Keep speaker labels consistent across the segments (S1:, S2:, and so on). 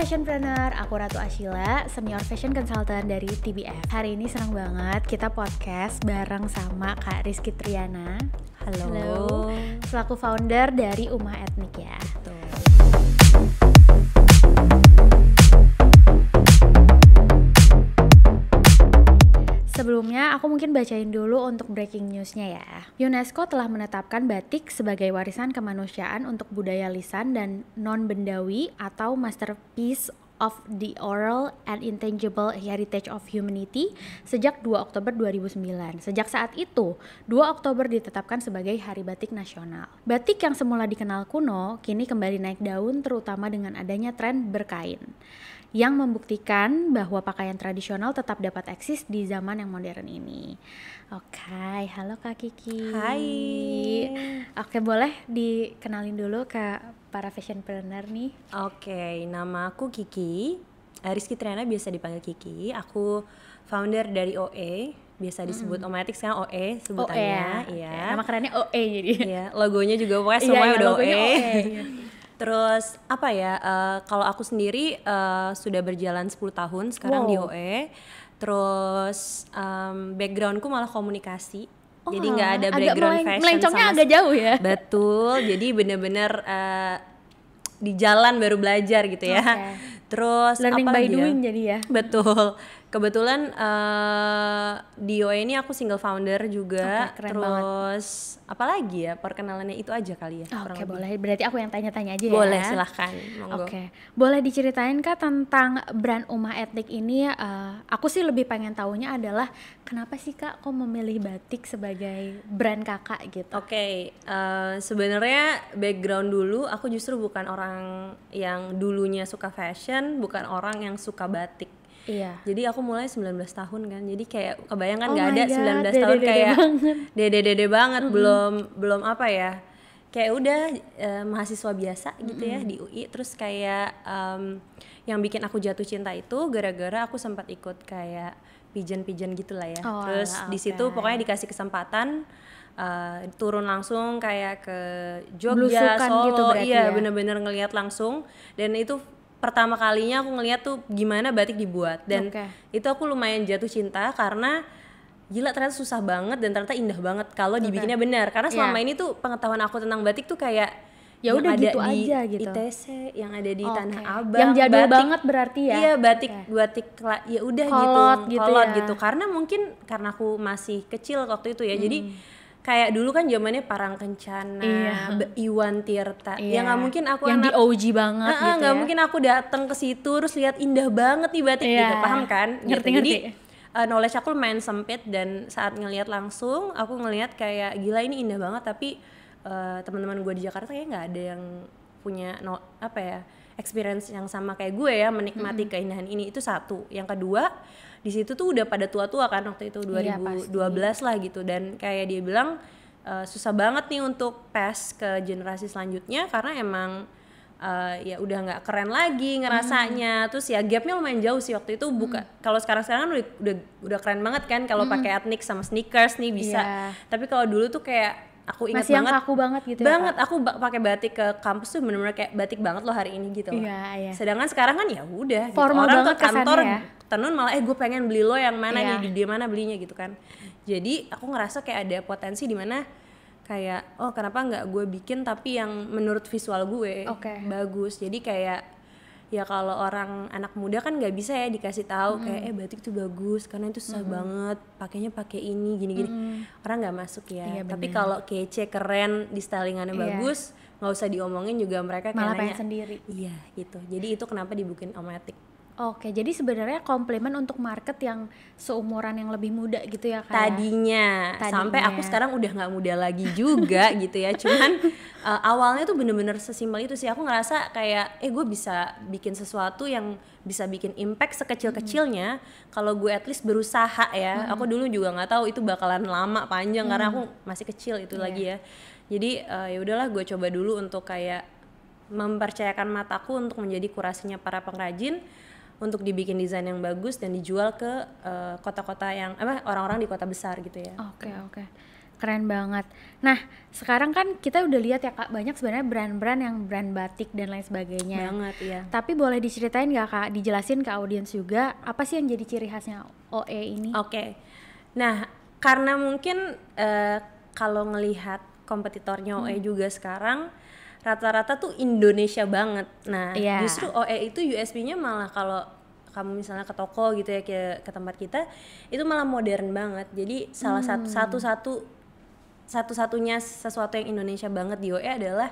S1: Fashionpreneur, aku Ratu Ashila, Senior Fashion Consultant dari TBF. Hari ini senang banget kita podcast bareng sama Kak Rizky Triana.
S2: Halo.
S1: Selaku founder dari Uma Ethnic ya.
S2: Tuh.
S1: Sebelumnya, aku mungkin bacain dulu untuk breaking newsnya ya. UNESCO telah menetapkan batik sebagai warisan kemanusiaan untuk budaya lisan dan non-bendawi atau masterpiece of the oral and intangible heritage of humanity sejak 2 Oktober 2009. Sejak saat itu, 2 Oktober ditetapkan sebagai Hari Batik Nasional. Batik yang semula dikenal kuno, kini kembali naik daun terutama dengan adanya tren berkain, yang membuktikan bahwa pakaian tradisional tetap dapat eksis di zaman yang modern ini. Oke, halo Kak Kiki.
S2: Hai.
S1: Oke, boleh dikenalin dulu ke para fashionpreneur nih?
S2: Oke, nama aku Kiki. Rizky Triana biasa dipanggil Kiki. Aku founder dari OE, biasa disebut Uma Ethnic, sekarang OE sebutannya.
S1: Iya. Nama kerennya OE jadi.
S2: Iya, logonya juga pokoknya semuanya udah OE.
S1: Iya.
S2: Terus apa ya, kalau aku sendiri sudah berjalan 10 tahun sekarang di OE. Terus backgroundku malah komunikasi. Jadi nggak ada background fashion
S1: melencongnya
S2: sama
S1: agak jauh ya.
S2: Betul, jadi bener-bener di jalan baru belajar gitu ya.
S1: Okay.
S2: Terus
S1: learning
S2: apa
S1: by
S2: lagi
S1: doing
S2: ya?
S1: jadi ya.
S2: Betul. Kebetulan di OE ini aku single founder juga.
S1: Oke, keren
S2: terus apalagi ya, perkenalannya itu aja kali ya.
S1: Oke, boleh. Berarti aku yang tanya-tanya aja ya.
S2: Boleh, silahkan. Monggo.
S1: Oke, boleh diceritain Kak tentang brand Uma Ethnic ini? Aku sih lebih pengen taunya adalah kenapa sih Kak kok memilih batik sebagai brand kakak gitu?
S2: Oke, sebenarnya background dulu aku justru bukan orang yang dulunya suka fashion, bukan orang yang suka batik.
S1: Iya.
S2: Jadi aku mulai 19 tahun kan, jadi kayak kebayangkan
S1: Oh
S2: nggak
S1: my
S2: ada
S1: God,
S2: 19 tahun kayak
S1: dede
S2: banget, belum apa ya, kayak udah mahasiswa biasa gitu ya di UI. Terus kayak yang bikin aku jatuh cinta itu gara-gara aku sempat ikut kayak pigeon gitulah ya. Terus di situ pokoknya dikasih kesempatan turun langsung kayak ke Jogja,
S1: Belusukan
S2: Solo,
S1: gitu berarti
S2: iya
S1: ya?
S2: bener-bener ngelihat langsung. Dan itu pertama kalinya aku ngeliat tuh gimana batik dibuat, dan itu aku lumayan jatuh cinta karena gila ternyata susah banget dan ternyata indah banget kalau dibikinnya benar. Karena selama ini tuh pengetahuan aku tentang batik tuh kayak
S1: ya udah gitu
S2: di
S1: aja gitu.
S2: ITC, yang ada di Tanah Abang,
S1: yang jadul
S2: batik,
S1: banget berarti ya.
S2: Iya, batik ya udah kolot gitu. Karena mungkin karena aku masih kecil waktu itu ya. Jadi kayak dulu kan zamannya Parang Kencana, Iwan Tirta. Ya nggak mungkin aku
S1: yang
S2: anak
S1: di OG banget gitu
S2: nggak
S1: ya.
S2: mungkin aku datang ke situ terus lihat indah banget nih batik gitu, paham kan?
S1: Ngerti.
S2: Jadi knowledge aku lumayan sempit, dan saat ngelihat langsung aku ngelihat kayak gila ini indah banget, tapi teman-teman gue di Jakarta kayak nggak ada yang punya experience yang sama kayak gue ya, menikmati keindahan ini. Itu satu. Yang kedua, di situ tuh udah pada tua-tua kan waktu itu 2012 lah gitu, dan kayak dia bilang susah banget nih untuk pass ke generasi selanjutnya karena emang ya udah nggak keren lagi ngerasanya. Terus ya gapnya lumayan jauh sih waktu itu. Kalau sekarang kan udah keren banget kan kalau pakai etnik sama sneakers nih bisa. Tapi kalau dulu tuh kayak aku ingat
S1: masih
S2: banget,
S1: yang kaku banget gitu
S2: banget
S1: ya,
S2: aku pakai batik ke kampus tuh bener-bener kayak batik banget loh hari ini gitu.
S1: Iya.
S2: Sedangkan sekarang kan ya udah gitu.
S1: Formal
S2: Orang
S1: banget
S2: ke kantor
S1: ya.
S2: tenun malah gue pengen beli lo yang mana nih, di mana belinya gitu kan. Jadi aku ngerasa kayak ada potensi di mana kayak kenapa nggak gue bikin tapi yang menurut visual gue bagus. Jadi kayak ya kalau orang anak muda kan nggak bisa ya dikasih tahu kayak batik tuh bagus karena itu susah banget, pakainya pakai ini gini-gini. Orang nggak masuk ya. Tapi kalau kece, keren, di stylingannya bagus, nggak usah diomongin juga mereka
S1: malah
S2: kayak
S1: pengen sendiri.
S2: Iya gitu. Jadi itu kenapa dibikin Uma Ethnic.
S1: Oke, jadi sebenarnya komplimen untuk market yang seumuran yang lebih muda gitu ya Kak?
S2: Tadinya. Sampai aku sekarang udah nggak muda lagi juga gitu ya. Cuman awalnya tuh bener-bener sesimpel itu sih. Aku ngerasa kayak gue bisa bikin sesuatu yang bisa bikin impact sekecil-kecilnya kalau gue at least berusaha ya. Aku dulu juga nggak tahu itu bakalan lama panjang karena aku masih kecil itu lagi ya. Jadi ya udahlah gue coba dulu untuk kayak mempercayakan mataku untuk menjadi kurasinya para pengrajin, untuk dibikin desain yang bagus dan dijual ke kota-kota yang orang-orang di kota besar gitu ya.
S1: Oke. Keren banget. Nah, sekarang kan kita udah lihat ya Kak, banyak sebenarnya brand-brand yang brand batik dan lain sebagainya.
S2: Banget ya.
S1: Tapi boleh diceritain nggak Kak, dijelasin ke audiens juga, apa sih yang jadi ciri khasnya OE ini?
S2: Oke. Nah, karena mungkin kalau ngelihat kompetitornya OE juga sekarang, rata-rata tuh Indonesia banget. Nah, justru OE itu USP-nya malah kalau kamu misalnya ke toko gitu ya, ke tempat kita, itu malah modern banget. Jadi salah satu-satunya sesuatu yang Indonesia banget di OE adalah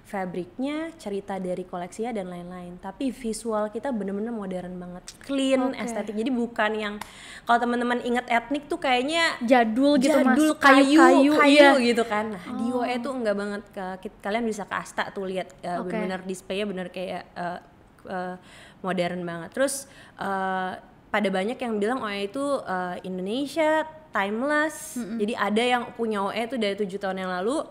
S2: fabriknya, cerita dari koleksinya dan lain-lain. Tapi visual kita bener-bener modern banget, clean, estetik. Jadi bukan yang kalau teman-teman ingat etnik tuh kayaknya
S1: jadul gitu,
S2: jadul, kayu gitu kan. Nah, di OE tuh enggak banget. Kalian bisa ke Asta tuh lihat bener-bener displaynya bener kayak modern banget. Terus pada banyak yang bilang OE itu Indonesia timeless. Jadi ada yang punya OE itu dari 7 tahun yang lalu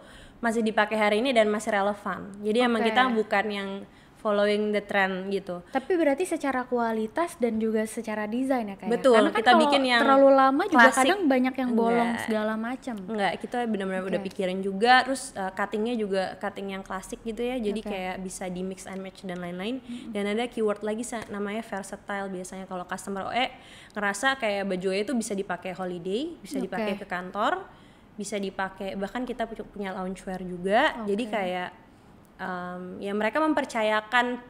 S2: masih dipakai hari ini dan masih relevan. Jadi emang kita bukan yang following the trend gitu.
S1: Tapi berarti secara kualitas dan juga secara desain ya Kak?
S2: Betul,
S1: Karena kan
S2: kita bikin yang
S1: terlalu lama juga
S2: klasik,
S1: kadang banyak yang bolong segala macam.
S2: Enggak, kita benar-benar udah pikirin juga. Terus cuttingnya juga cutting yang klasik gitu ya. Jadi kayak bisa di mix and match dan lain-lain. Dan ada keyword lagi namanya versatile. Biasanya kalau customer OE ngerasa kayak baju OE itu bisa dipakai holiday, bisa dipakai ke kantor, bisa dipakai, bahkan kita punya loungewear juga. Jadi kayak ya mereka mempercayakan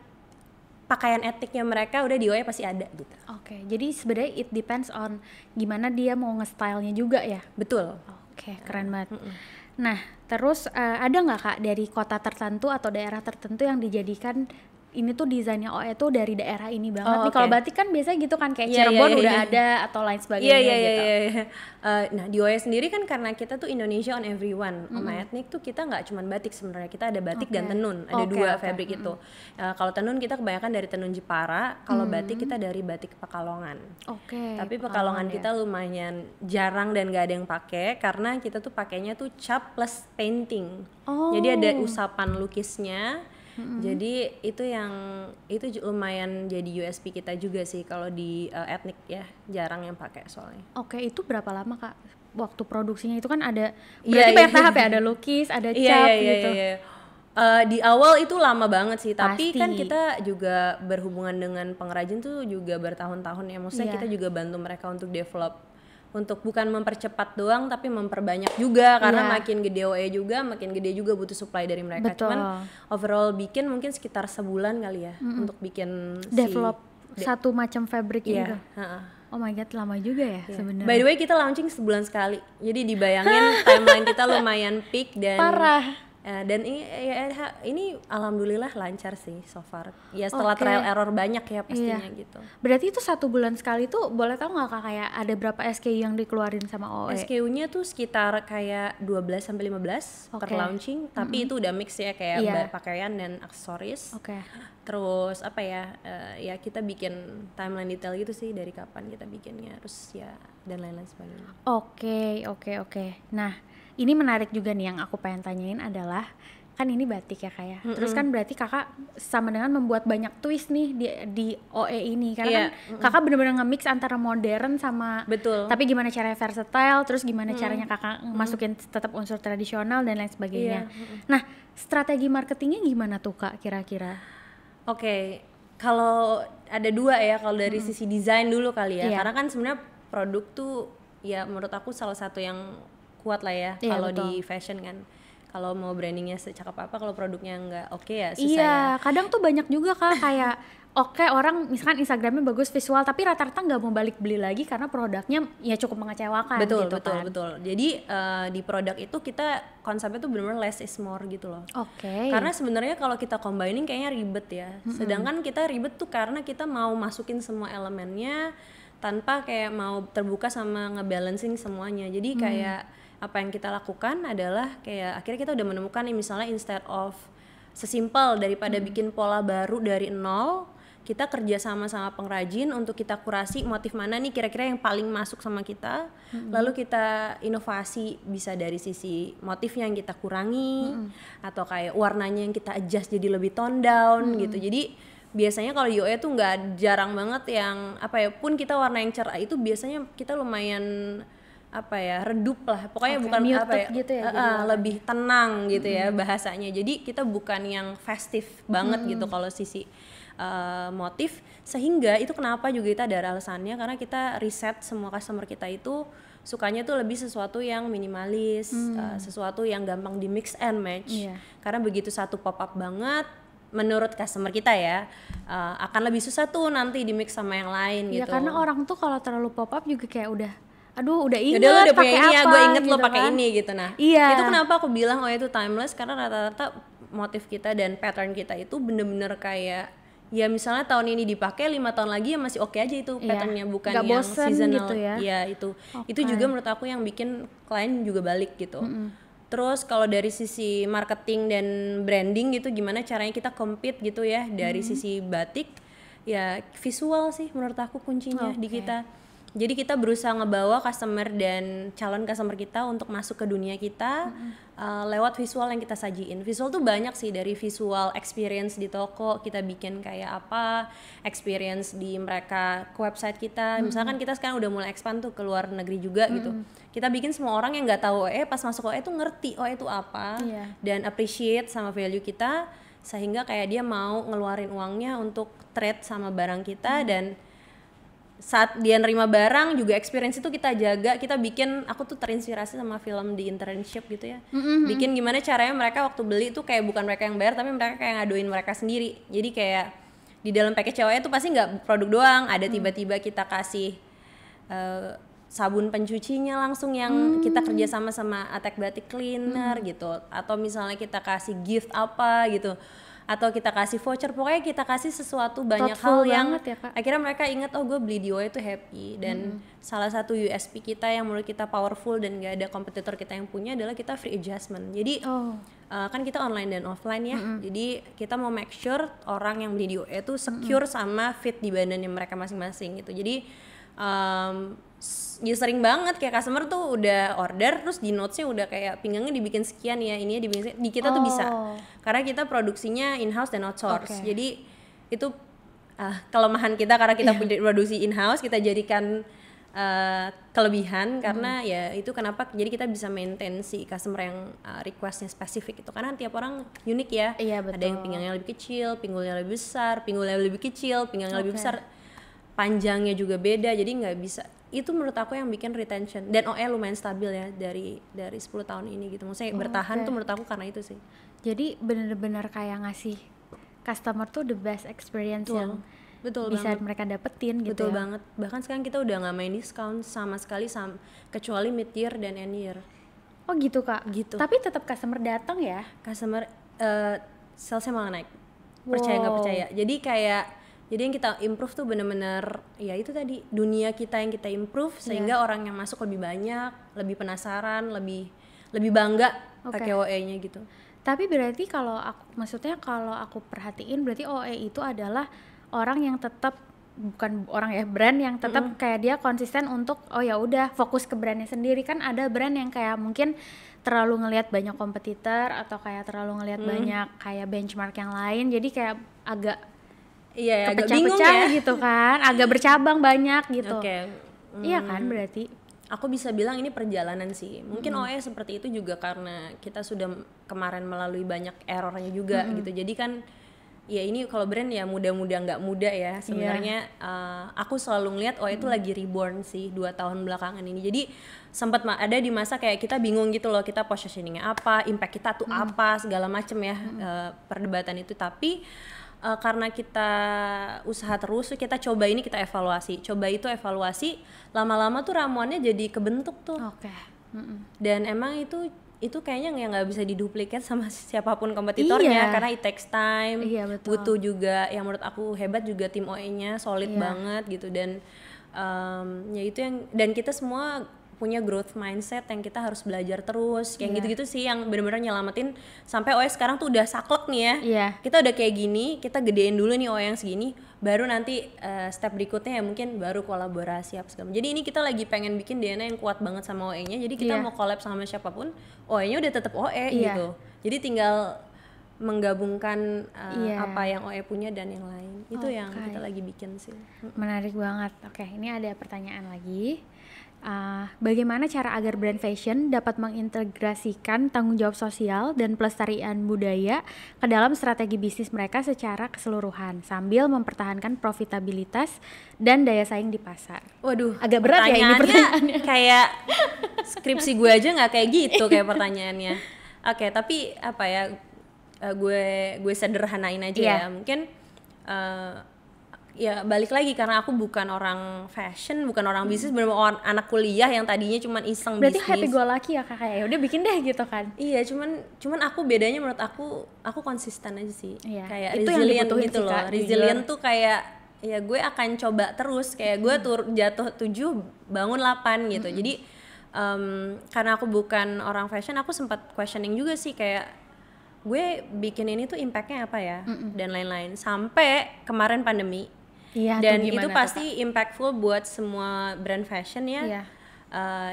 S2: pakaian etiknya mereka udah di OE pasti ada gitu.
S1: Jadi sebenarnya it depends on gimana dia mau nge-style-nya juga ya.
S2: Betul.
S1: Keren banget. Nah, terus ada nggak Kak dari kota tertentu atau daerah tertentu yang dijadikan ini tuh desainnya OE tuh dari daerah ini banget nih. Kalau batik kan biasanya gitu kan kayak Cirebon udah ada atau lain sebagainya gitu.
S2: Nah di OE sendiri kan karena kita tuh Indonesia on everyone. Sama etnik tuh kita nggak cuma batik sebenarnya, kita ada batik dan tenun. Ada dua fabric itu. Kalau tenun kita kebanyakan dari tenun Jepara, kalau batik kita dari batik Pekalongan. Tapi Pekalongan kita lumayan jarang dan nggak ada yang pakai karena kita tuh pakainya tuh cap plus painting. Jadi ada usapan lukisnya. Jadi itu lumayan jadi USP kita juga sih kalau di etnik ya, jarang yang pakai soalnya.
S1: Itu berapa lama Kak waktu produksinya? Itu kan ada berarti banyak tahap ya, ada lukis, ada cap gitu.
S2: Di awal itu lama banget sih, tapi kan kita juga berhubungan dengan pengrajin tuh juga bertahun-tahun ya. Maksudnya kita juga bantu mereka untuk develop, untuk bukan mempercepat doang tapi memperbanyak juga karena makin gede OE juga makin gede juga butuh supply dari mereka. Cuman overall bikin mungkin sekitar sebulan kali ya untuk bikin
S1: develop satu macam fabric gitu. Oh my god, lama juga ya sebenarnya.
S2: By the way kita launching sebulan sekali, jadi dibayangin timeline kita lumayan peak dan
S1: parah.
S2: Dan ini alhamdulillah lancar sih so far. Ya setelah trial error banyak ya pastinya gitu.
S1: Berarti itu 1 bulan sekali tuh boleh tahu nggak Kak kayak ada berapa SKU yang dikeluarin sama OE?
S2: SKU-nya tuh sekitar kayak 12 sampai 15 per launching, tapi itu udah mix ya kayak pakaian dan aksesoris. Terus apa ya? Ya kita bikin timeline detail gitu sih dari kapan kita bikinnya, terus ya dan lain-lain sebagainya.
S1: Oke. Nah, ini menarik juga nih yang aku pengen tanyain adalah kan ini batik ya Kak ya. Terus kan berarti Kakak sama dengan membuat banyak twist nih di OE ini karena kan Kakak benar-benar nge-mix antara modern sama tapi gimana caranya versatile, terus gimana caranya Kakak masukin tetap unsur tradisional dan lain sebagainya. Nah, strategi marketingnya gimana tuh Kak kira-kira?
S2: Kalau ada dua ya, kalau dari sisi desain dulu kali ya. Karena kan sebenarnya produk tuh ya menurut aku salah satu yang kuat lah ya kalau di fashion kan. Kalau mau brandingnya secakep apa, kalau produknya nggak ya susah ya.
S1: Kadang tuh banyak juga Kak kayak orang misalkan Instagramnya bagus visual tapi rata-rata nggak mau balik beli lagi karena produknya ya cukup mengecewakan. Betul.
S2: Jadi di produk itu kita konsepnya tuh benar-benar less is more gitu loh. Karena sebenarnya kalau kita combining kayaknya ribet ya. Sedangkan kita ribet tuh karena kita mau masukin semua elemennya tanpa kayak mau terbuka sama ngebalancing semuanya. Jadi kayak apa yang kita lakukan adalah kayak akhirnya kita udah menemukan nih, misalnya instead of sesimpel daripada bikin pola baru dari nol, kita kerja sama pengrajin untuk kita kurasi motif mana nih kira-kira yang paling masuk sama kita, lalu kita inovasi bisa dari sisi motifnya yang kita kurangi atau kayak warnanya yang kita adjust jadi lebih tone down gitu. Jadi biasanya kalau di OE tuh jarang banget yang pun kita warna yang cerah itu biasanya kita lumayan apa ya, redup lah pokoknya, bukan
S1: muted
S2: apa ya,
S1: gitu ya, jadi
S2: lebih tenang gitu ya bahasanya. Jadi kita bukan yang festif banget gitu kalau sisi motif, sehingga itu kenapa juga kita ada alasannya, karena kita riset semua customer kita itu sukanya tuh lebih sesuatu yang minimalis, sesuatu yang gampang di mix and match. Karena begitu satu pop up banget menurut customer kita ya, akan lebih susah tuh nanti di mix sama yang lain gitu.
S1: Iya, karena orang tuh kalau terlalu pop up juga kayak udah
S2: Udah
S1: inget
S2: udah punya ini ya, gue inget
S1: gitu
S2: lo pakai
S1: kan.
S2: ini gitu. Nah,
S1: Iya.
S2: itu kenapa aku bilang itu timeless, karena rata-rata motif kita dan pattern kita itu bener-bener kayak ya misalnya tahun ini dipakai 5 tahun lagi ya masih oke aja itu patternnya, bukan
S1: Nggak
S2: yang
S1: bosen
S2: seasonal
S1: gitu ya.
S2: Iya itu juga menurut aku yang bikin klien juga balik gitu. Terus kalau dari sisi marketing dan branding gitu, gimana caranya kita compete gitu ya dari sisi batik, ya visual sih menurut aku kuncinya di kita. Jadi kita berusaha ngebawa customer dan calon customer kita untuk masuk ke dunia kita lewat visual yang kita sajiin. Visual tuh banyak sih, dari visual experience di toko kita bikin kayak apa, experience di mereka ke website kita. Misalkan kita sekarang udah mulai expand tuh ke luar negeri juga gitu. Kita bikin semua orang yang nggak tahu pas masuk OE tuh ngerti OE itu apa dan appreciate sama value kita, sehingga kayak dia mau ngeluarin uangnya untuk trade sama barang kita. Dan saat dia nerima barang juga experience itu kita jaga. Kita bikin, aku tuh terinspirasi sama film di internship gitu ya, bikin gimana caranya mereka waktu beli tuh kayak bukan mereka yang bayar tapi mereka kayak ngaduin mereka sendiri. Jadi kayak di dalam package cowoknya tuh pasti nggak produk doang, ada tiba-tiba kita kasih sabun pencucinya langsung yang kita kerja sama Attack Batik Cleaner gitu, atau misalnya kita kasih gift apa gitu, atau kita kasih voucher, pokoknya kita kasih sesuatu banyak
S1: Thoughtful
S2: hal yang
S1: ya, Kak.
S2: akhirnya mereka ingat oh gue beli di OE itu happy. Dan salah satu USP kita yang menurut kita powerful dan gak ada kompetitor kita yang punya adalah kita free adjustment. Jadi kan kita online dan offline ya, jadi kita mau make sure orang yang beli di OE itu secure sama fit di badannya mereka masing-masing gitu. Jadi ya sering banget kayak customer tuh udah order terus di notesnya udah kayak pinggangnya dibikin sekian ya, ininya dibikin sekian. Di kita tuh bisa, karena kita produksinya in-house dan outsource. Jadi itu kelemahan kita, karena kita punya produksi in-house, kita jadikan kelebihan. Karena ya itu kenapa jadi kita bisa maintain si customer yang requestnya spesifik itu, karena tiap orang unik ya. Ada yang pinggangnya lebih kecil, pinggulnya lebih besar, pinggulnya lebih kecil, pinggangnya lebih besar, panjangnya juga beda, jadi nggak bisa. Itu menurut aku yang bikin retention dan OE lumayan stabil ya dari 10 tahun ini gitu. Maksudnya bertahan tuh menurut aku karena itu sih.
S1: Jadi bener-bener kayak ngasih customer tuh the best experience yang bisa mereka dapetin gitu.
S2: Betul banget. Bahkan sekarang kita udah nggak main diskon sama sekali kecuali mid year dan end year.
S1: Oh gitu Kak? Gitu. Tapi tetap customer datang ya?
S2: Customer salesnya malah naik. Percaya nggak percaya. Jadi yang kita improve tuh bener-bener ya itu tadi, dunia kita yang kita improve sehingga orang yang masuk lebih banyak, lebih penasaran, lebih bangga pakai OE-nya gitu.
S1: Tapi berarti kalau aku perhatiin berarti OE itu adalah orang yang tetap brand yang tetap kayak dia konsisten untuk oh ya udah fokus ke brandnya sendiri. Kan ada brand yang kayak mungkin terlalu ngelihat banyak kompetitor atau kayak terlalu ngelihat banyak kayak benchmark yang lain, jadi kayak agak kepecah-pecah gitu kan, agak bercabang banyak gitu. Iya kan berarti?
S2: Aku bisa bilang ini perjalanan sih. Mungkin OE seperti itu juga karena kita sudah kemarin melalui banyak errornya juga gitu. Jadi kan ya ini kalau brand ya muda-muda nggak muda ya sebenarnya. Aku selalu ngeliat OE itu lagi reborn sih 2 tahun belakangan ini. Jadi sempat ada di masa kayak kita bingung gitu loh, kita positioningnya apa, impact kita tuh apa, segala macem ya, perdebatan itu. Tapi karena kita usaha terus, kita coba ini, kita evaluasi, lama-lama tuh ramuannya jadi kebentuk tuh. Dan emang itu kayaknya nggak bisa diduplikat sama siapapun kompetitornya, karena it takes time. Butuh juga yang menurut aku hebat juga tim OE-nya solid banget gitu. Dan ya itu yang, dan kita semua punya growth mindset yang kita harus belajar terus kayak gitu-gitu sih yang benar-benar nyelamatin sampai OE sekarang tuh udah saklek nih ya. Kita udah kayak gini, kita gedein dulu nih OE yang segini, baru nanti step berikutnya ya mungkin baru kolaborasi apa segala. Jadi ini kita lagi pengen bikin DNA yang kuat banget sama OE-nya. Jadi kita mau collab sama siapapun, OE-nya udah tetap OE gitu. Jadi tinggal menggabungkan apa yang OE punya dan yang lain. Itu yang kita lagi bikin sih.
S1: Menarik banget. Oke, ini ada pertanyaan lagi. Bagaimana cara agar brand fashion dapat mengintegrasikan tanggung jawab sosial dan pelestarian budaya ke dalam strategi bisnis mereka secara keseluruhan sambil mempertahankan profitabilitas dan daya saing di pasar?
S2: Waduh,
S1: agak berat ya ini pertanyaannya.
S2: Kayak skripsi gue aja nggak kayak gitu kayak pertanyaannya. Oke, tapi apa ya? Gue sederhanain aja ya. Mungkin ya balik lagi karena aku bukan orang fashion, bukan orang bisnis, bener orang anak kuliah yang tadinya cuma iseng
S1: Berarti
S2: bisnis.
S1: happy go lucky ya kakak ya, udah bikin deh gitu kan.
S2: Iya, cuman aku bedanya menurut aku konsisten aja sih. Kayak
S1: itu
S2: resilient gitu
S1: sih,
S2: loh.
S1: Kak,
S2: Resilient tuh kayak ya gue akan coba terus, kayak gue jatuh 7 bangun 8 gitu. Jadi karena aku bukan orang fashion, aku sempat questioning juga sih kayak gue bikin ini tuh impactnya apa ya dan lain-lain sampai kemarin pandemi. Dan itu pasti impactful buat semua brand fashion ya.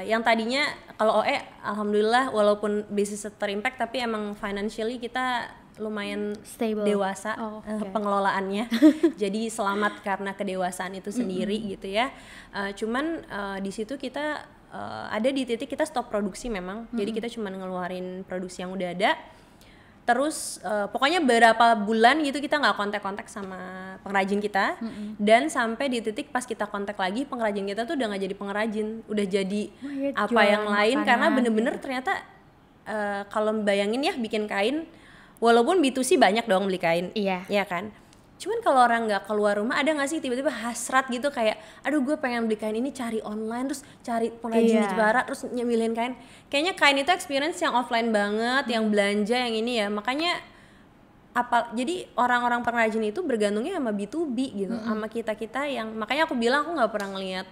S2: Yang tadinya kalau OE alhamdulillah walaupun bisnis terimpact tapi emang financially kita lumayan stable, dewasa pengelolaannya. Jadi selamat karena kedewasaan itu sendiri gitu ya. Cuman di situ kita ada di titik kita stop produksi memang. Jadi kita cuma ngeluarin produksi yang udah ada. Terus pokoknya beberapa bulan gitu kita nggak kontak-kontak sama pengrajin kita. Dan sampai di titik pas kita kontak lagi pengrajin kita tuh udah nggak jadi pengrajin, udah jadi apa yang lain karena bener-bener ternyata kalau bayangin ya bikin kain walaupun B2C banyak dong beli kain, ya kan. Cuman kalau orang nggak keluar rumah ada nggak sih tiba-tiba hasrat gitu kayak aduh gue pengen beli kain ini, cari online terus cari pengrajin di Jepara terus nyemilin kain. Kayaknya kain itu experience yang offline banget, yang belanja yang ini ya. Makanya jadi orang-orang pengrajin itu bergantungnya sama B2B gitu, sama kita-kita yang makanya aku bilang aku nggak pernah ngelihat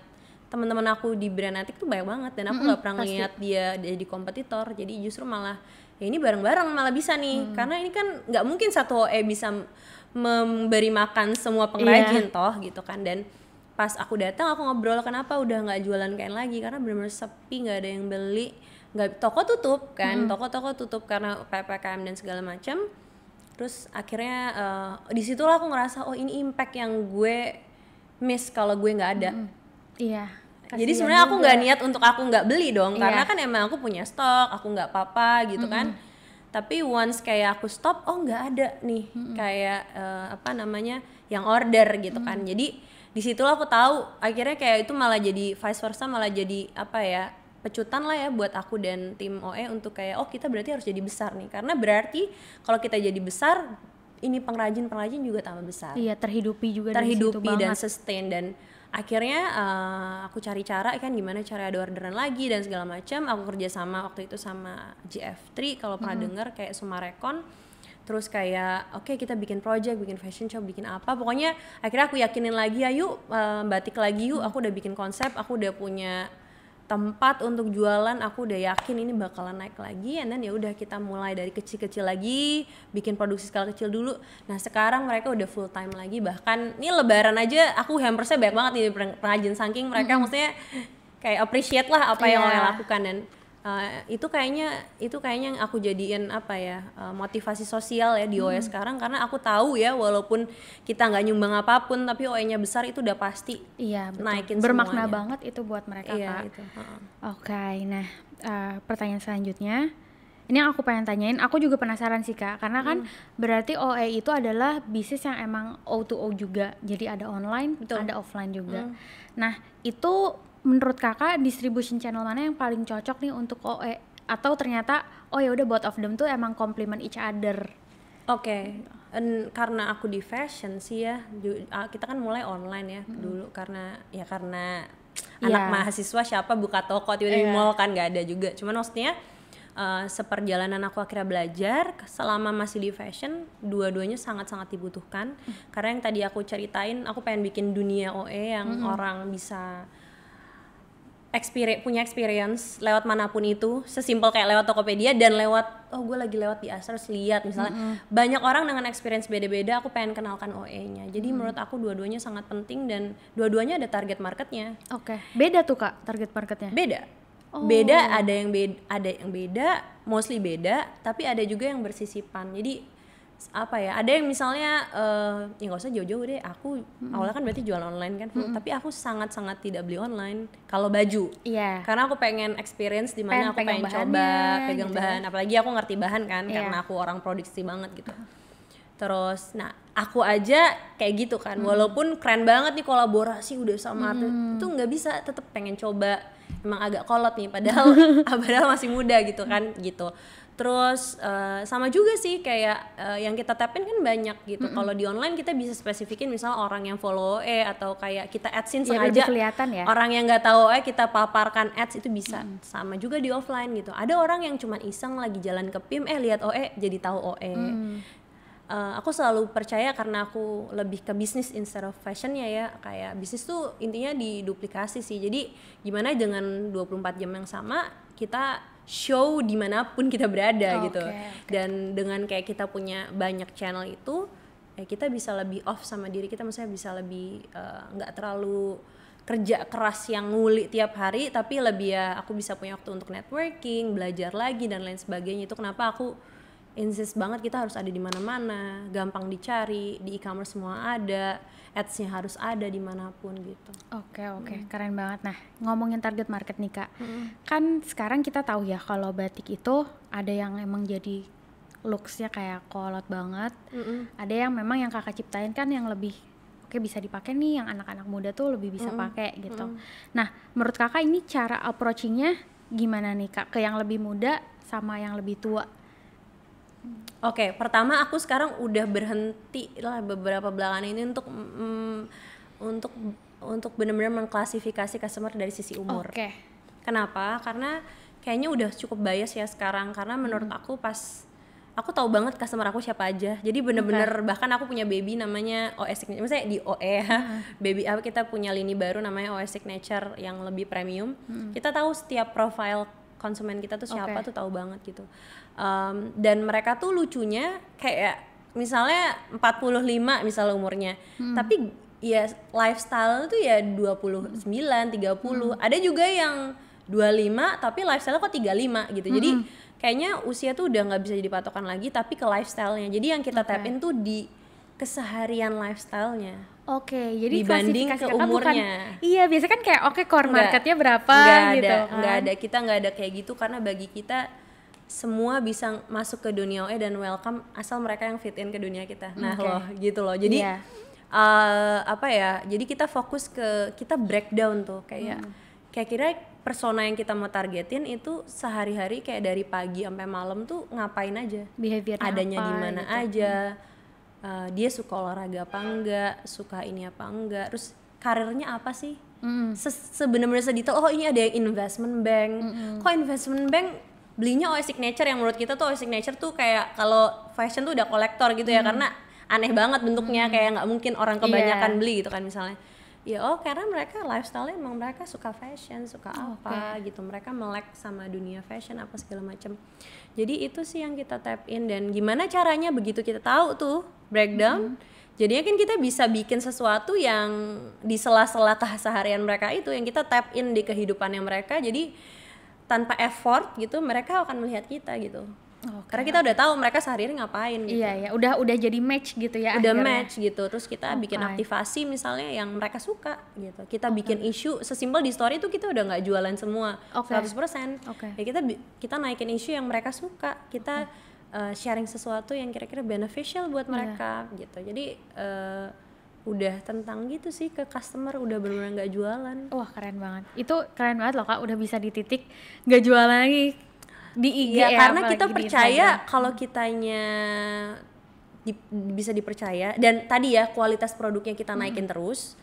S2: teman-teman aku di Branatic tuh banyak banget dan aku nggak pernah ngelihat dia jadi kompetitor. Jadi justru malah ya ini bareng-bareng malah bisa nih karena ini kan nggak mungkin satu OE bisa memberi makan semua pengrajin toh gitu kan. Dan pas aku datang aku ngobrol kenapa udah nggak jualan kain lagi karena benar-benar sepi, nggak ada yang beli, nggak, toko tutup kan, toko-toko tutup karena PPKM dan segala macam. Terus akhirnya disitulah aku ngerasa oh ini impact yang gue miss kalau gue nggak ada. Jadi sebenarnya aku nggak niat untuk aku nggak beli dong karena kan emang aku punya stok, aku nggak apa-apa gitu kan. Tapi once kayak aku stop, oh nggak ada nih kayak apa namanya yang order gitu kan. Jadi disitulah aku tahu akhirnya kayak itu malah jadi vice versa, malah jadi apa ya pecutan lah ya buat aku dan tim OE untuk kayak oh kita berarti harus jadi besar nih karena berarti kalau kita jadi besar ini pengrajin juga tambah besar.
S1: Terhidupi juga
S2: dan sustain. Dan akhirnya aku cari cara kan gimana cara ada orderan lagi dan segala macam. Aku kerja sama waktu itu sama GF3 kalau pernah dengar kayak Sumarekon. Terus kayak oke, kita bikin project, bikin fashion show, bikin apa. Pokoknya akhirnya aku yakinin lagi ayo batik lagi yuk. Aku udah bikin konsep, aku udah punya tempat untuk jualan, aku udah yakin ini bakalan naik lagi. And then ya udah kita mulai dari kecil-kecil lagi, bikin produksi skala kecil dulu. Nah sekarang mereka udah full time lagi, bahkan ini lebaran aja aku hampersnya banyak banget di pengrajin saking mereka maksudnya kayak appreciate lah apa yang orang lakukan. Dan itu kayaknya yang aku jadiin apa ya motivasi sosial ya di OE sekarang karena aku tahu ya walaupun kita nggak nyumbang apapun tapi OE-nya besar itu udah pasti naikin
S1: bermakna
S2: semuanya.
S1: banget itu buat mereka Kak.
S2: Gitu.
S1: Oke, nah pertanyaan selanjutnya ini yang aku pengen tanyain, aku juga penasaran sih Kak karena kan berarti OE itu adalah bisnis yang emang O2O juga, jadi ada online, ada offline juga. Nah itu menurut kakak distribution channel mana yang paling cocok nih untuk OE atau ternyata oh ya udah both of them tuh emang complement each other?
S2: Karena aku di fashion sih ya kita kan mulai online ya dulu karena anak mahasiswa siapa buka toko tiba-tiba di mall kan nggak ada juga. Cuman maksudnya seperjalanan aku akhirnya belajar selama masih di fashion dua-duanya sangat-sangat dibutuhkan karena yang tadi aku ceritain aku pengen bikin dunia OE yang orang bisa punya experience lewat manapun itu, sesimpel kayak lewat Tokopedia dan lewat gue lagi lewat di Astra lihat misalnya banyak orang dengan experience beda-beda, aku pengen kenalkan OE-nya. Jadi menurut aku dua-duanya sangat penting dan dua-duanya ada target marketnya.
S1: Beda tuh Kak target marketnya?
S2: Beda, ada yang beda, mostly beda, tapi ada juga yang bersisipan. Jadi apa ya, ada yang misalnya ya nggak usah jauh-jauh deh, aku awalnya kan berarti jualan online kan, tapi aku sangat-sangat tidak beli online kalau baju.
S1: Iya.
S2: Karena aku pengen experience di mana aku pengen coba pegang bahan, apalagi aku ngerti bahan kan, karena aku orang produksi banget gitu. Terus, nah aku aja kayak gitu kan, walaupun keren banget nih kolaborasi udah sama artis, itu nggak bisa, tetep pengen coba, emang agak kolot nih, padahal masih muda gitu kan, gitu. Terus sama juga sih kayak yang kita tapin kan banyak gitu. Kalau di online kita bisa spesifikin misal orang yang follow atau kayak kita adsin sengaja
S1: ya.
S2: Orang yang nggak tahu kita paparkan ads itu bisa. Sama juga di offline gitu. Ada orang yang cuma iseng lagi jalan ke PIM lihat OE jadi tahu OE. Aku selalu percaya karena aku lebih ke bisnis instead of fashionnya ya, kayak bisnis tuh intinya diduplikasi sih. Jadi gimana dengan 24 jam yang sama kita show dimanapun kita berada gitu. Dan dengan kayak kita punya banyak channel itu, kita bisa lebih off sama diri kita, maksudnya bisa lebih nggak terlalu kerja keras yang nguli tiap hari, tapi lebih ya aku bisa punya waktu untuk networking, belajar lagi dan lain sebagainya. Itu kenapa aku insist banget kita harus ada di mana-mana, gampang dicari, di e-commerce semua ada, ads-nya harus ada dimanapun gitu.
S1: Oke, keren banget. Nah, ngomongin target market nih Kak, kan sekarang kita tahu ya kalau batik itu ada yang emang jadi looks-nya kayak kolot banget, ada yang memang yang Kakak ciptain kan yang lebih bisa dipakai nih, yang anak-anak muda tuh lebih bisa pakai gitu. Nah, menurut Kakak ini cara approaching-nya gimana nih Kak, ke yang lebih muda sama yang lebih tua?
S2: Oke, pertama aku sekarang udah berhenti lah beberapa belakangan ini untuk benar-benar mengklasifikasi customer dari sisi umur. Kenapa? Karena kayaknya udah cukup bias ya sekarang, karena menurut aku aku tahu banget customer aku siapa aja. Jadi bener-bener bahkan aku punya baby namanya OS Signature, maksudnya di OE baby apa, kita punya lini baru namanya OS Signature yang lebih premium. Kita tahu setiap profile konsumen kita tuh siapa, tuh tahu banget gitu. Dan mereka tuh lucunya kayak misalnya 45 misalnya umurnya, tapi ya lifestyle tuh ya 29, 30. Ada juga yang 25 tapi lifestyle kok 35 gitu. Jadi kayaknya usia tuh udah nggak bisa jadi patokan lagi, tapi ke lifestyle-nya. Jadi yang kita tap in tuh di keseharian lifestyle-nya.
S1: Jadi
S2: dibanding ke umurnya.
S1: Iya, biasanya kan kayak core marketnya berapa gitu kan.
S2: Kita nggak ada kayak gitu, karena bagi kita semua bisa masuk ke dunia OE dan welcome asal mereka yang fit in ke dunia kita. Nah gitu loh. Jadi jadi kita fokus ke, kita breakdown tuh kayak kira persona yang kita mau targetin itu sehari-hari kayak dari pagi sampai malam tuh ngapain aja,
S1: behavior
S2: adanya di mana
S1: gitu
S2: aja. Dia suka olahraga apa enggak, suka ini apa enggak, terus karirnya apa sih, sebenarnya sedetail, oh ini ada yang investment bank, kok investment bank belinya OS Signature, yang menurut kita tuh OS Signature tuh kayak kalau fashion tuh udah kolektor gitu ya, karena aneh banget bentuknya, kayak nggak mungkin orang kebanyakan beli gitu kan misalnya. Ya karena mereka lifestyle-nya emang mereka suka fashion, suka apa gitu, mereka melek sama dunia fashion apa segala macam. Jadi itu sih yang kita tap in, dan gimana caranya begitu kita tahu tuh breakdown, jadinya kan kita bisa bikin sesuatu yang di sela-sela keseharian mereka itu, yang kita tap in di kehidupannya mereka, jadi tanpa effort gitu mereka akan melihat kita gitu. Karena kita udah tahu mereka sehari-hari ngapain gitu.
S1: Iya, udah jadi match gitu ya.
S2: Udah akhirnya match gitu. Terus kita bikin aktivasi misalnya yang mereka suka gitu. Kita bikin isu sesimpel di story itu, kita udah nggak jualan semua 100%. Ya kita naikin isu yang mereka suka. Kita sharing sesuatu yang kira-kira beneficial buat mereka gitu. Jadi udah tentang gitu sih ke customer, udah benar-benar nggak jualan.
S1: Wah, keren banget. Itu keren banget loh Kak, udah bisa di titik nggak jualan lagi di IG
S2: ya, karena kita percaya kalau kitanya bisa dipercaya, dan tadi ya kualitas produknya kita naikin terus,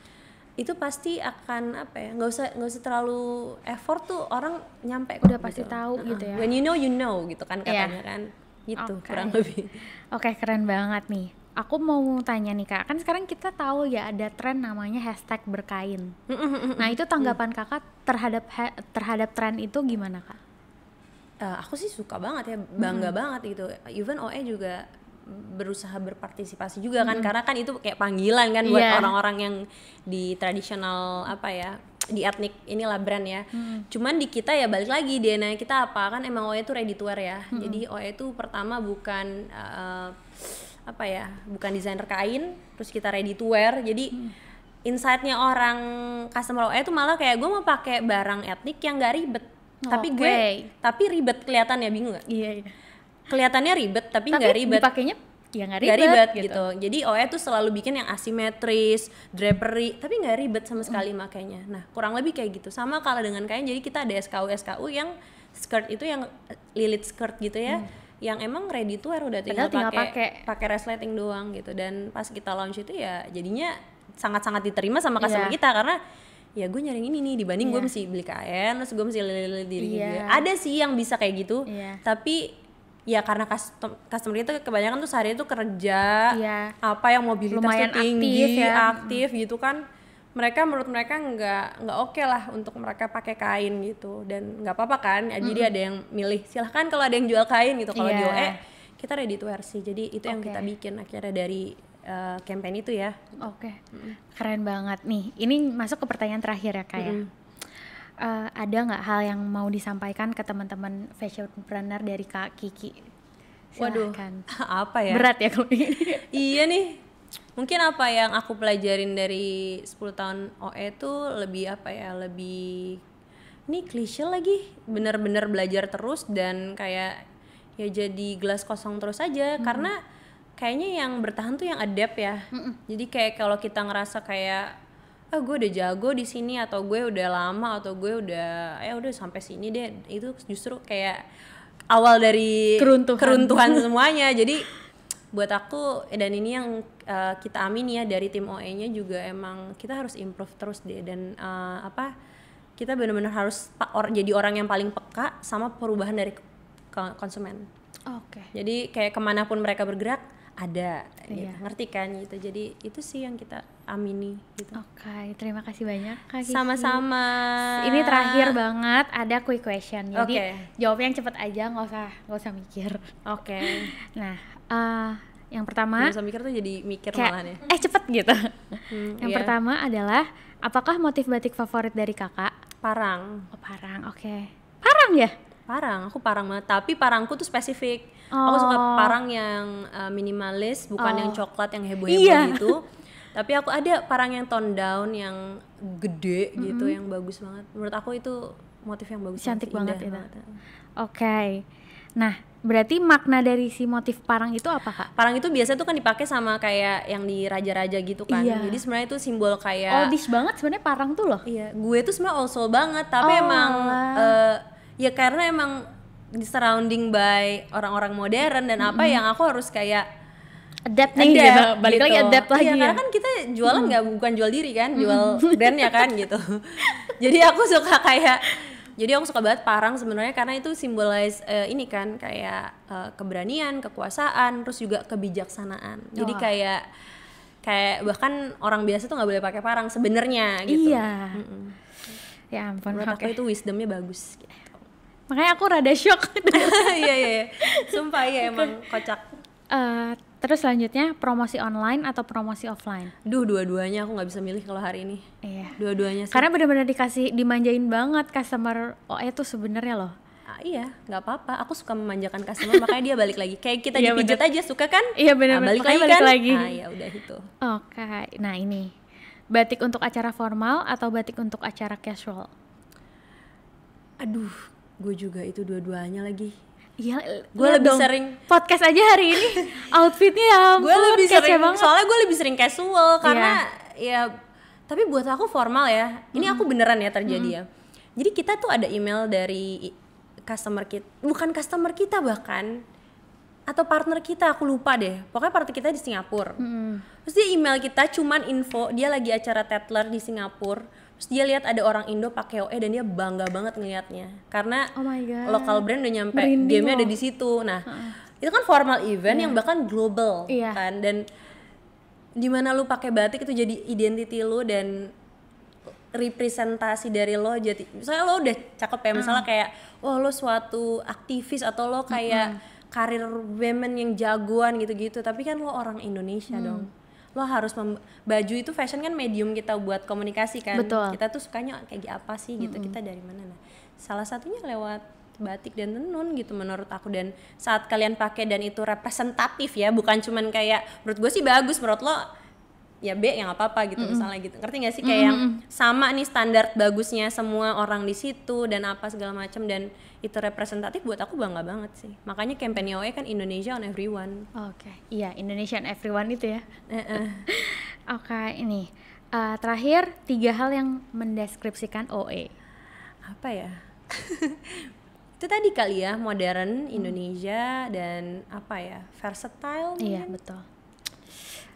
S2: itu pasti akan nggak usah terlalu effort tuh orang nyampe
S1: udah pasti tahu gitu ya.
S2: When you know gitu kan katanya kan gitu kurang lebih.
S1: Keren banget nih. Aku mau tanya nih Kak, kan sekarang kita tahu ya ada tren namanya #berkain. Nah itu tanggapan Kakak terhadap tren itu gimana Kak?
S2: Aku sih suka banget ya, bangga banget gitu. Even OE juga berusaha berpartisipasi juga kan, karena kan itu kayak panggilan kan buat orang-orang yang di tradisional di etnik inilah brand ya. Cuman di kita ya balik lagi DNA kita apa kan, emang OE itu ready to wear ya. Jadi OE itu pertama bukan apa ya, bukan desainer kain, terus kita ready to wear. Jadi insight-nya orang customer OE itu malah kayak gue mau pakai barang etnik yang gak ribet. Tapi ribet kelihatannya, bingung gak?
S1: Iya.
S2: Kelihatannya ribet tapi nggak ribet.
S1: Dipakainya ya nggak
S2: ribet gitu. Jadi OE tuh selalu bikin yang asimetris, drapery, tapi nggak ribet sama sekali makainya. Nah kurang lebih kayak gitu. Sama kalau dengan kain, jadi kita ada SKU yang skirt itu yang lilit skirt gitu ya, yang emang ready to wear, udah tinggal pakai resleting doang gitu. Dan pas kita launch itu ya jadinya sangat-sangat diterima sama customer kita, karena ya gue nyari ini nih dibanding gue mesti beli kain terus gue mesti lilit diri gue. Ada sih yang bisa kayak gitu, tapi ya karena customer itu kebanyakan tuh sehari itu kerja, apa yang mobilitas
S1: lumayan
S2: tuh tinggi,
S1: aktif
S2: gitu kan, menurut mereka nggak oke lah untuk mereka pakai kain gitu, dan nggak apa-apa kan, jadi ada yang milih silahkan kalau ada yang jual kain gitu. Kalau di OE kita ready to wear sih, jadi itu yang kita bikin akhirnya dari campaign itu ya.
S1: Keren banget nih. Ini masuk ke pertanyaan terakhir ya Kak ya. Ada nggak hal yang mau disampaikan ke teman-teman fashionpreneur dari Kak Kiki? Silahkan.
S2: Waduh, apa ya?
S1: Berat ya kalau ini.
S2: Iya nih, mungkin apa yang aku pelajarin dari 10 tahun OE itu lebih apa ya, lebih ini klise lagi, bener-bener belajar terus dan kayak ya jadi gelas kosong terus aja. Karena kayaknya yang bertahan tuh yang adapt ya. Jadi kayak kalau kita ngerasa kayak gue udah jago di sini, atau gue udah lama, atau gue udah udah sampai sini deh, itu justru kayak awal dari keruntuhan semuanya. Jadi buat aku, dan ini yang kita amini ya dari tim OE-nya juga, emang kita harus improve terus deh, dan kita benar-benar harus jadi orang yang paling peka sama perubahan dari konsumen. Jadi kayak kemanapun mereka bergerak ada gitu, ngerti kan gitu. Jadi itu sih yang kita amini gitu.
S1: Terima kasih banyak Kak Kiki.
S2: Sama-sama.
S1: Ini terakhir banget, ada quick question. Jadi jawabnya yang cepet aja, nggak usah mikir. Nah, yang pertama,
S2: nggak usah mikir tuh jadi mikir malahan ya.
S1: Cepet gitu. Yang pertama adalah, apakah motif batik favorit dari kakak?
S2: Parang.
S1: Parang, Parang ya?
S2: Parang, aku parang banget. Tapi parangku tuh spesifik. Aku suka parang yang minimalis, bukan yang coklat yang heboh-heboh gitu. Tapi aku ada parang yang tone down, yang gede gitu, yang bagus banget. Menurut aku itu motif yang bagus,
S1: cantik banget itu. Nah, berarti makna dari si motif parang itu apa Kak?
S2: Parang itu biasanya tuh kan dipakai sama kayak yang di raja-raja gitu kan. Jadi sebenarnya itu simbol kayak
S1: oldies banget sebenarnya parang tuh loh.
S2: Gue tuh sebenarnya old soul banget, tapi emang ya karena emang di surrounding by orang-orang modern dan apa yang aku harus kayak
S1: adapt nih gitu. Balik lagi adapt lagi.
S2: Iya, karena kan kita jualan bukan jual diri kan, jual brand ya kan gitu. Jadi aku suka banget parang sebenarnya, karena itu symbolize ini kan kayak keberanian, kekuasaan, terus juga kebijaksanaan. Jadi kayak bahkan orang biasa tuh nggak boleh pakai parang sebenarnya gitu. Ya ampun. Menurut aku itu wisdomnya bagus gitu.
S1: Makanya aku rada shock.
S2: Iya. Sumpah ya emang kocak.
S1: Terus selanjutnya, promosi online atau promosi offline?
S2: Dua-duanya, aku nggak bisa milih kalau hari ini. Dua-duanya sih.
S1: Karena benar-benar dimanjain banget customer OE tuh sebenarnya loh.
S2: Iya, nggak apa-apa. Aku suka memanjakan customer, makanya dia balik lagi. Kayak kita dipijat aja suka kan?
S1: Iya benar.
S2: Balik lagi. Ya udah itu.
S1: Nah ini, batik untuk acara formal atau batik untuk acara casual?
S2: Aduh, gue juga itu dua-duanya lagi.
S1: Iya,
S2: gue lebih sering
S1: podcast aja hari ini outfitnya ya ampun,
S2: gue lebih sering
S1: banget.
S2: Soalnya gue lebih sering casual karena ya, tapi buat aku formal ya. Ini aku beneran ya terjadi ya. Jadi kita tuh ada email dari customer kita, bukan customer kita bahkan, atau partner kita, aku lupa deh. Pokoknya partner kita di Singapura. Terus dia email kita cuman info dia lagi acara Tatler di Singapura. Terus dia lihat ada orang Indo pakai OE dan dia bangga banget ngelihatnya. Karena lokal brand udah nyampe, game-nya ada di situ. Nah, itu kan formal event yang bahkan global kan, dan dimana lu pakai batik itu jadi identity lu dan representasi dari lo. Jadi misalnya lo udah cakep ya, misalnya kayak lo suatu aktivis atau lo kayak karir women yang jagoan gitu-gitu, tapi kan lo orang Indonesia dong. Lo harus baju itu fashion kan medium kita buat komunikasi kan.
S1: Betul.
S2: Kita tuh sukanya kayak apa sih gitu, kita dari mana. Nah, salah satunya lewat batik dan tenun gitu menurut aku. Dan saat kalian pakai dan itu representatif ya, bukan cuman kayak menurut gue sih bagus, menurut lo ya B yang apa-apa gitu misalnya gitu, ngerti gak sih kayak yang sama nih standar bagusnya semua orang di situ dan apa segala macam, dan itu representatif, buat aku bangga banget sih. Makanya campaign OE kan Indonesia on Everyone.
S1: Oke, iya, Indonesia on Everyone itu ya. Oke, ini terakhir 3 hal yang mendeskripsikan OE. Apa ya?
S2: Itu tadi kali ya, modern, Indonesia, dan apa ya, versatile mungkin?
S1: Iya, betul.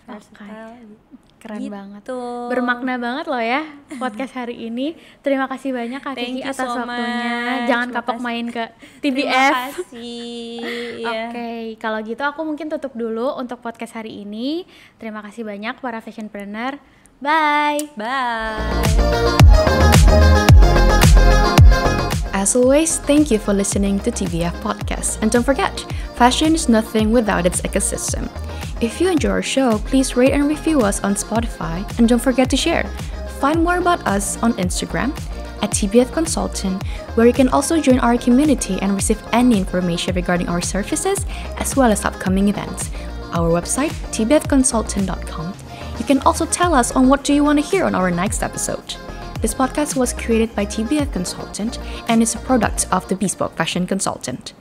S2: Versatile.
S1: Keren
S2: gitu.
S1: banget. Bermakna banget loh ya podcast hari ini. Terima kasih banyak Kak Kiki atas waktunya. Jangan kapok main ke TBF.
S2: Terima kasih.
S1: Oke, kalau gitu aku mungkin tutup dulu untuk podcast hari ini. Terima kasih banyak para fashionpreneur. Bye.
S2: Bye.
S3: As always, thank you for listening to TBF Podcast. And don't forget, fashion is nothing without its ecosystem. If you enjoy our show, please rate and review us on Spotify, and don't forget to share. Find more about us on Instagram at TBF Consultant, where you can also join our community and receive any information regarding our services as well as upcoming events. Our website, tbfconsultant.com. You can also tell us on what do you want to hear on our next episode. This podcast was created by TBF Consultant and is a product of the Bespoke Fashion Consultant.